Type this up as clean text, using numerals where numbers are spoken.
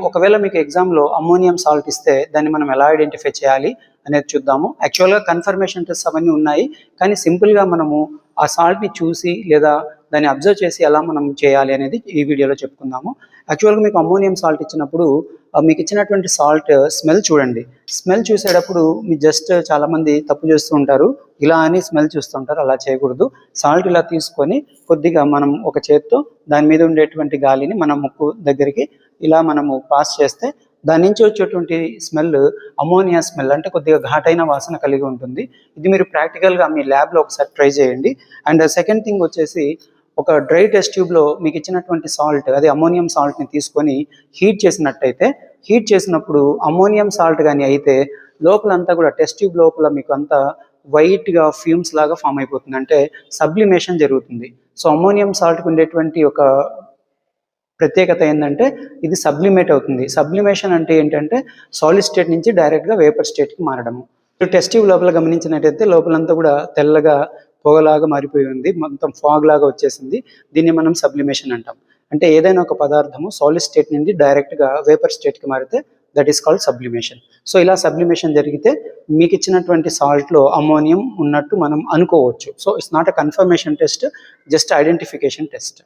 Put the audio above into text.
ఒకవేళ మీకు ఎగ్జామ్లో అమ్మోనియం సాల్ట్ ఇస్తే దాన్ని మనం ఎలా ఐడెంటిఫై చేయాలి అనేది చూద్దాము. యాక్చువల్గా కన్ఫర్మేషన్ టెస్ట్ అవన్నీ ఉన్నాయి, కానీ సింపుల్గా మనము ఆ సాల్ట్ని చూసి లేదా దాన్ని అబ్జర్వ్ చేసి ఎలా మనం చేయాలి అనేది ఈ వీడియోలో చెప్పుకుందాము. యాక్చువల్గా మీకు అమ్మోనియం సాల్ట్ ఇచ్చినప్పుడు మీకు ఇచ్చినటువంటి సాల్ట్ స్మెల్ చూడండి. స్మెల్ చూసేటప్పుడు మీ జస్ట్ చాలామంది తప్పు చేస్తూ ఉంటారు, ఇలా అని స్మెల్ చూస్తుంటారు. అలా చేయకూడదు. సాల్ట్ ఇలా తీసుకొని కొద్దిగా మనం ఒక చేత్తో దాని మీద ఉండేటువంటి గాలిని మన ముక్కు దగ్గరికి ఇలా మనము పాస్ చేస్తే దాని నుంచి వచ్చేటువంటి స్మెల్ అమోనియా స్మెల్, అంటే కొద్దిగా ఘాటైన వాసన కలిగి ఉంటుంది. ఇది మీరు ప్రాక్టికల్గా మీ ల్యాబ్లో ఒకసారి ట్రై చేయండి. అండ్ సెకండ్ థింగ్ వచ్చేసి, ఒక డ్రై టెస్ట్ ట్యూబ్లో మీకు ఇచ్చినటువంటి సాల్ట్, అదే అమోనియం సాల్ట్ని తీసుకొని హీట్ చేసినట్టయితే, హీట్ చేసినప్పుడు అమోనియం సాల్ట్ కానీ అయితే లోపలంతా కూడా టెస్ట్ ట్యూబ్ లోపల మీకు అంతా వైట్గా ఫ్యూమ్స్ లాగా ఫామ్ అయిపోతుంది, అంటే సబ్లిమేషన్ జరుగుతుంది. సో అమోనియం సాల్ట్కి ఉండేటువంటి ఒక ప్రత్యేకత ఏంటంటే ఇది సబ్లిమేట్ అవుతుంది. సబ్లిమేషన్ అంటే ఏంటంటే సాలిడ్ స్టేట్ నుంచి డైరెక్ట్గా వేపర్ స్టేట్కి మారడము. టెస్ట్ ట్యూబ్ లోపల గమనించినట్టయితే లోపలంతా కూడా తెల్లగా పొగలాగా మారిపోయి ఉంది, మొత్తం ఫాగ్ లాగా వచ్చేసింది. దీన్ని మనం సబ్లిమేషన్ అంటాం. అంటే ఏదైనా ఒక పదార్థము సాలిడ్ స్టేట్ నుండి డైరెక్ట్గా వేపర్ స్టేట్కి మారితే that is called sublimation. So ఇలా సబ్లిమేషన్ జరిగితే మీకు ఇచ్చినటువంటి సాల్ట్లో అమోనియం ఉన్నట్టు మనం అనుకోవచ్చు. So it's not a confirmation test, just identification test.